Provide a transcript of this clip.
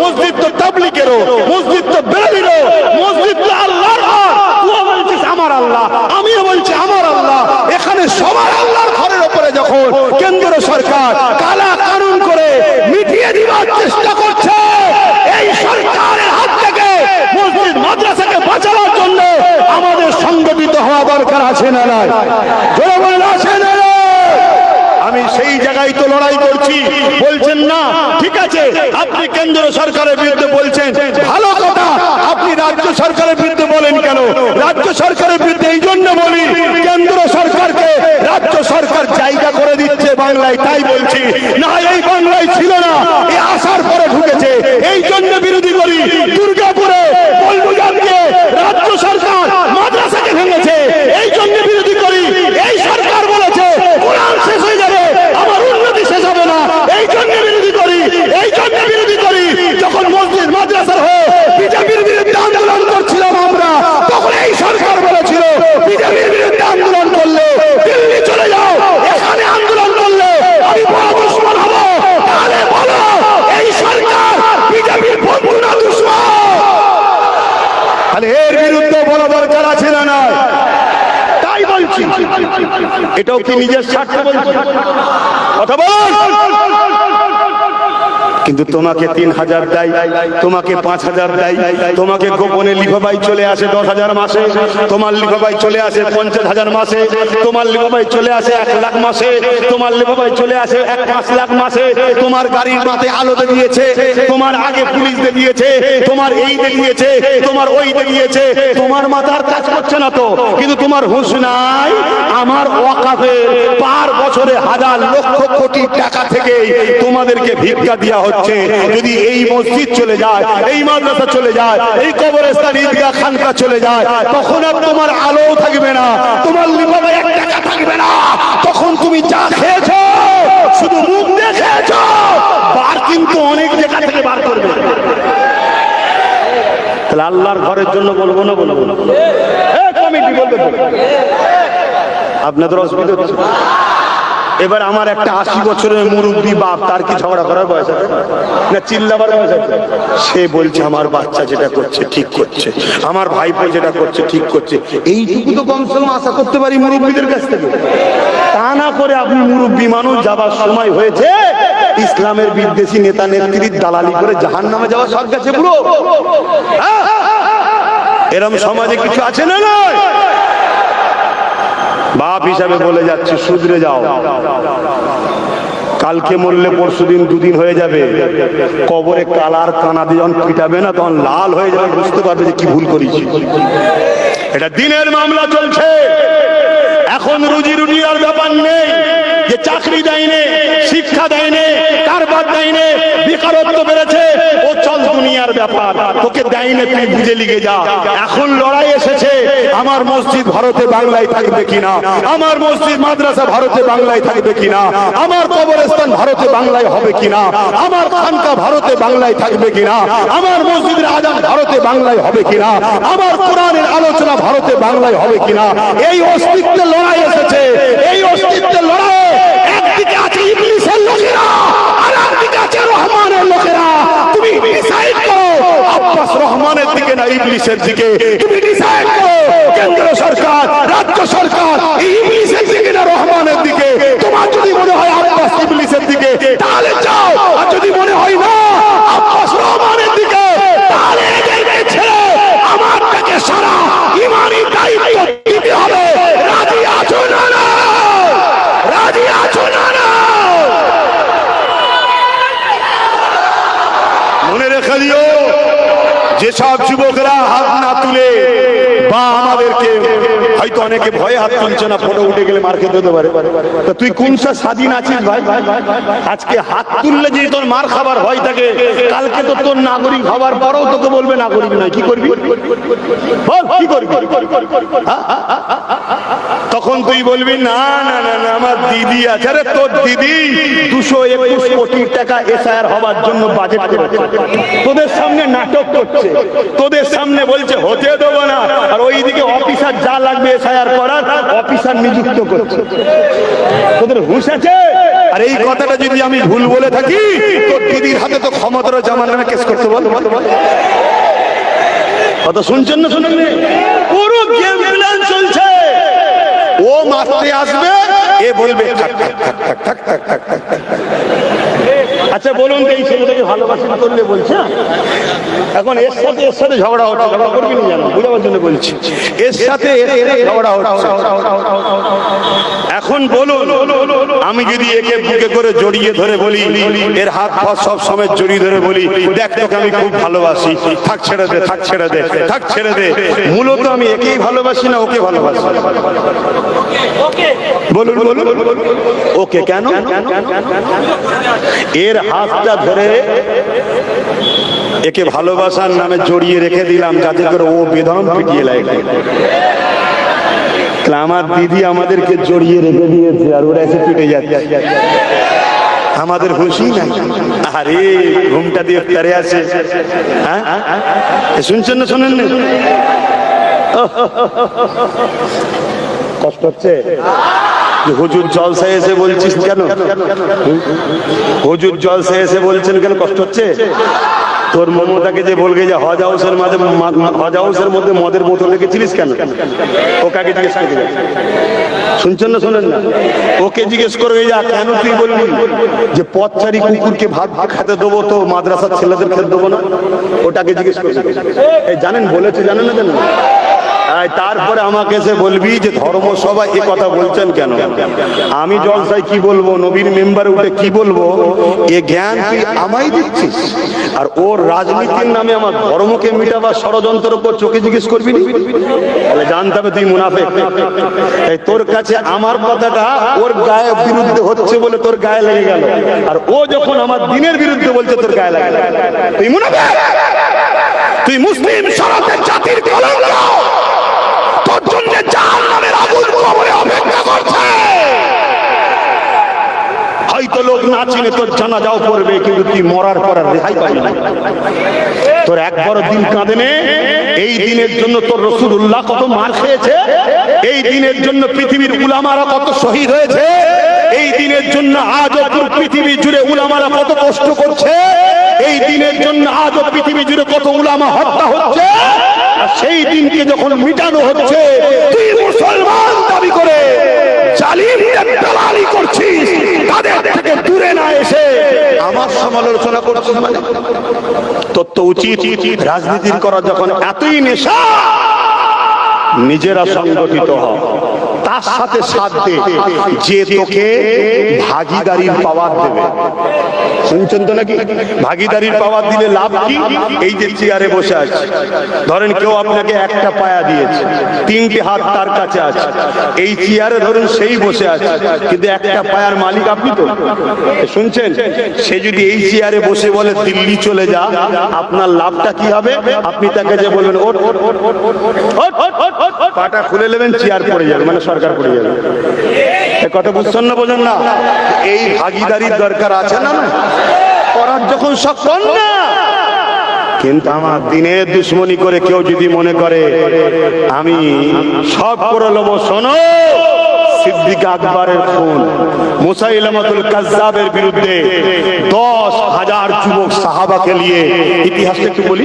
মসজিদ তো তাবলীগেরও, মসজিদ তো বেরেলিরও, মসজিদ তো আল্লাহর। তুই বলছিস আমার আল্লাহ, আমিও বলছি আমার আল্লাহ। এখানে সবার আল্লাহর ঘরের উপরে যখন কেন্দ্র সরকার কালা কানুন করে মিটিয়ে দিবার চেষ্টা করছে, এই সরকারের হাত থেকে মসজিদ মাদ্রাসাকে বাঁচানোর জন্য আমাদের সংগঠিত হওয়া দরকার আছে না নাই? জোরে বলেন আছে না নাই? আমি সেই জায়গায় তো লড়াই করছি। বলছেন না ঠিক আছে, আপনি কেন্দ্র সরকারের বিরুদ্ধে বলছেন, ভালো কথা। আপনি রাজ্য সরকারের বিরুদ্ধে বলেন কেন? রাজ্য সরকারের বিরুদ্ধে এই জন্য বলি, কেন্দ্র সরকারকে রাজ্য সরকার জায়গা করে দিচ্ছে বাংলায়, তাই বলছি। না, এই বাংলায় ছিল না, এই আসার পরে ঢুকেছে, এই জন্য বিরোধী করি। দুর্গাপুরে বলবুজানকে রাজ্য সরকার মাদ্রাসাকে ভেঙেছে, এই জন্য বিরোধী করি। এই সরকার বলেছে কোরআন শেষ হয়ে যাবে, আমার উন্নতি শেষ হবে না, এই জন্য বিরোধী করি। এই জন্য বিরোধী করি। যখন মসজিদ মাদ্রাসার হয়ে বিজেপির বিরুদ্ধে আন্দোলন করছিলাম আমরা, তখন এই সরকার বলেছিল বিজেপির বিরুদ্ধে আন্দোলন করলে দিল্লি চলে যাও, এখানে আন্দোলন করলে আমি বড় দুশমন হব। তাহলে বলো, এই সরকার বিজেপির বন্ধু না দুশমন? তাহলে এর বিরুদ্ধে বলা দরকার আছে না নাই? তাই বলছি। এটাও কি নিজের স্বার্থে বলছি? কথা বল। কিন্তু তোমাকে 3000 দেয়, তোমাকে 5000 দেয়, তোমাকে গোপনে লিফাফাই চলে আসে 10,000 মাসে, তোমার লিফাফাই চলে আসে 50,000 মাসে, তোমার লিফাফাই চলে আসে 1 লাখ মাসে, তোমার লিফাফাই চলে আসে 5 লাখ মাসে। তোমার গাড়ির মাথায় আলো দিয়েছে, তোমার আগে পুলিশ দিয়েছে, তোমার এই দিয়েছে, তোমার ওই দিয়েছে, তোমার মাথার কাজ করছে না তো, কিন্তু তোমার হুঁশ নাই। আমার ওয়াকাফে পার বছরে হাজার লক্ষ কোটি টাকা থেকে তোমাদেরকে ভিক্ষা দেওয়া হচ্ছে। যদি এই মসজিদ চলে যায়, এই মাদ্রাসা চলে যায়, এই কবরস্থান ঈদগাহ খানকা চলে যায়, তখন আর তোমার আলো থাকবে না, তোমার লিফাফায় 1 টাকা থাকবে না। তখন তুমি যা খেয়েছো শুধু মুখ দিয়ে খেয়েছো, বার কিন্তু অনেক জায়গা থেকে বার করবে। তাহলে আল্লাহর ঘরের জন্য বলবো না বলবো না? কমিটি বলবে আপনাদের অসুবিধা হচ্ছে। এবার আমার একটা 80 বছরের মুরব্বী বাপ, তার কি ঝগড়া করার বয়স আছে না? চিল্লাবার বয়স আছে? সে বলছে আমার বাচ্চা যেটা করছে ঠিক করছে, আমার ভাইপো যেটা করছে ঠিক করছে। এইটুকু তো কমসে কম আশা করতে পারি মুরব্বীদের কাছ থেকে। তা না করে আপনি মুরব্বী মানুষ, যাবার সময় হয়েছে, ইসলামের বিদ্বেষী নেতা নেত্রীর দালালি করে জাহান্নামে যাওয়ার শখ গেছে পুরো। এরকম সমাজে কিছু আছে না নয়? বাপ হিসাবে বলে যাচ্ছে, শুধরে যাও। কালকে মরলে পরশুদিন 2 দিন হয়ে যাবে, কবরে কালার কানা দিয়ে যখন পিটাবে না, তখন লাল হয়ে যাবে, বুঝতে পারবে যে কি ভুল করেছি। এটা দিনের মামলা চলছে। এখন রুজি রুটির আর ব্যাপার নেই, যে চাকরি দেয়নি, শিক্ষা দেয়নি, কারবার দেয়নি, বেকারত্ব বেড়েছে, ও চল দুনিয়ার ব্যাপার, তোকে দেয়নি, তুই বুঝে লিগে যা। এখন লড়াই এসেছে, আমার মসজিদ ভারতে বাংলায় থাকবে কিনা, আমার মসজিদ মাদ্রাসা ভারতে বাংলায় থাকবে কিনা, আমার কবরস্থান ভারতে বাংলায় হবে কিনা, আমার খানকা ভারতে বাংলায় থাকবে কিনা, আমার মসজিদের আযান ভারতে বাংলায় হবে কিনা, আমার কোরআনের আলোচনা ভারতে বাংলায় হবে কিনা। এই অস্তিত্বের লড়াই এসেছে। এই অস্তিত্বের লড়াই একদিকে আছে ইবলিসের লোকেরা, আর একদিকে আছে রহমানের লোকেরা। তুমি ডিসাইড করো, আব্বাস রহমানের দিকে না ইবলিসের দিকে? তুমি ডিসাইড করো, কেন্দ্র সরকার, রাজ্য সরকার ইবলিসের দিকে না রহমানের দিকে? তোমার যদি মনে হয় আব্বাস ইবলিসের দিকে, তাহলে যাও। আর যদি মনে হয় না আব্বাস রহমানের দিকে, তাহলে এদেরকে ছেড়ে আমারটাকে সারা ইমানি দায়িত্ব দিতে হবে। রাজি আছো না? রাজি আছো না? মনে রেখে দিও, যেসব যুবকরা হাত না তুলে বা আমাদেরকে, হয়তো অনেকে ভয়ে হাত তুলছে না, ফটো উঠে গেলে মার খেতে হতে পারে, তা তুই কোন স্বাধীন আছিস ভাই? আজকে হাত তুললে যে তোর মার খাবার ভয় থাকে, কালকে তো তোর নাগরিক হবার পরেও তোকে বলবে নাগরিক নয়। কি করবি? বল কি করবি? তখন তুই বলবি না না না না আমার দিদি আছে। আরে তোর দিদি 221 কোটি টাকা এসআইআর হবার জন্য বাজেট করেছে, তোদের সামনে নাটক করছে, তোদের সামনে বলছে হতে দেবো না, আর ওইদিকে অফিসার যা লাগবে এসআইআর করার অফিসার নিযুক্ত করছে। তোদের হুঁশ আছে? আর এই কথাটা যদি আমি ভুল বলে থাকি, তোর দিদির হাতে তো ক্ষমতার জামার নামে কেস করতে বল। কথা শুনছেন না শুনেন? পুরো গেম প্ল্যান চলছে। ও মারতে আসবে, এ বলবে থাক থাক থাক থাক থাক থাক থাক থাক থাক। আচ্ছা বলুন তো, এই ছেলেটাকে ভালোবাসি করলে বলছে, এখন এর সাথে ঝগড়া হচ্ছে, ঝগড়া করবি না জানো, বুঝাবার জন্য বলছি, এর সাথে ঝগড়া হচ্ছে। এখন বলুন, আমি যদি একে বুকে করে জড়িয়ে ধরে বলি, এর হাত পা সব সময় জড়িয়ে ধরে বলি, দেখ তোকে আমি খুব ভালোবাসি, থাক ছেড়ে দে, থাক ছেড়ে দে, থাক ছেড়ে দে, মূলত আমি একেই ভালোবাসি না ওকে ভালোবাসি? বলুন বলুন, ওকে কেন? এর হাতটা ধরে একে ভালোবাসার নামে জড়িয়ে রেখে দিলাম, যাতে করে ও বেদম পিটিয়ে লাগে। আমার দিদি আমাদেরকে জড়িয়ে রেখে দিয়েছে, আর ওরা এসে পিটে যাচ্ছে, আমাদের খুশি নাই। আরে ঘুমটা দিয়ে তারে আছে, হ্যাঁ শুনছেন না শোনেন না? কষ্ট হচ্ছে? হুজুর জলসায় এসে বলছিস কেন? হুজুর জলসায় এসে বলছেন কেন? কষ্ট হচ্ছে? তোর মমতাকে যে বলবে যে হজ হাউসের মধ্যে মদের বোতল রেখেছিলিস কেন? ওকে আগে জিজ্ঞেস করে দিলেন। শুনছেন না শোনেন না? ওকে জিজ্ঞেস করবে যা, কেন তুই বলবি যে পথচারী কুকুরকে ভাত খেতে দেবো তো মাদ্রাসার ছেলেদের খেতে দেবো না? ওটাকে জিজ্ঞেস করবে। এই জানেন বলেছে, জানেন না জানেন? তারপরে আমাকে এসে বলবি যে ধর্মসভা এ কথা বলছেন কেন? আমি জলসায় কি বলবো, নবীর মেম্বারে উঠে কি বলবো, এ জ্ঞান তুই আমায় দিচ্ছিস, আর ওর রাজনীতির নামে আমার ধর্মকে মিটাবার ষড়যন্ত্র উপর চোখে জিজ্ঞেস করবি না? তাহলে জানতে হবে তুই মুনাফিক। এই তোর কাছে আমার কথাটা ওর গায়ে বিরুদ্ধে হচ্ছে বলে তোর গায়ে লেগে গেল, আর ও যখন আমার দিনের বিরুদ্ধে বলছে তোর গায়ে লাগে, তুই মুনাফিক, তুই মুসলিম সমাজের জাতির কলঙ্ক, তোর জন্য জাহান্নামের আগুন কবরে অপেক্ষা করছে। হয়তো লোক না চিনে তোর জানাজাও করবে, কিন্তু তুই মরার পর আর রেহাই পাবি না। তোর একবার দিন কাঁদেনে, এই দিনের জন্য তোর রাসূলুল্লাহ কত মার খেয়েছে, এই দিনের জন্য পৃথিবীর উলামারা কত শহীদ হয়েছে, এই দিনের জন্য আজও পৃথিবী জুড়ে উলামারা কত কষ্ট করছে, এই দিনের জন্য আজও পৃথিবী জুড়ে কত উলামা হত্যা হচ্ছে। সেই দিনকে যখন মিটানো হচ্ছে, তুই মুসলমান দাবি করে জালিমদের দালালি করছিস, তাদের থেকে দূরে না এসে আমার সমালোচনা করছিস। মানে তোর তো উচিত রাজনীতির করা যখন এতই নেশা, নিজেরা সংগঠিত হ, তার সাথে সাথ দে যে তোকে ভাগীদারির পাওয়ার দেবে। শুনছেন তো নাকি? ভাগীদারির পাওয়ার দিলে লাভ কি? এই যে চেয়ারে বসে আছে, ধরেন কেউ আপনাকে একটা পায়া দিয়েছে, 3টে হাত তার কাছে আছে, এই চেয়ারে ধরুন সেই বসে আছে, কিন্তু একটা পায়ার মালিক আপনি তো। শুনছেন? সে যদি এই চেয়ারে বসে বলে দিল্লি চলে যা, আপনার লাভটা কি হবে? আপনি তাকে যে বলবেন ওঠ ওঠ ওঠ ওঠ ওঠ, পাটা খুলে নেবেন, চেয়ার পড়ে যাবে, মানে সরকার পড়ে যাবে। কথা বুঝছেন না? বোঝেন না? এই ভাগীদারির দরকার আছে না? করার যখন সক্ষম না, কিন্তু আমার দিনের দুশ্মনী করে কেউ যদি মনে করে আমি সব করে নেবো, শোনো, সিদ্দিক আকবরের খুন, মুসাইলামাতুল কাজ্জাবের বিরুদ্ধে 10,000 যুবক সাহাবাকে নিয়ে, ইতিহাসটা একটু বলি।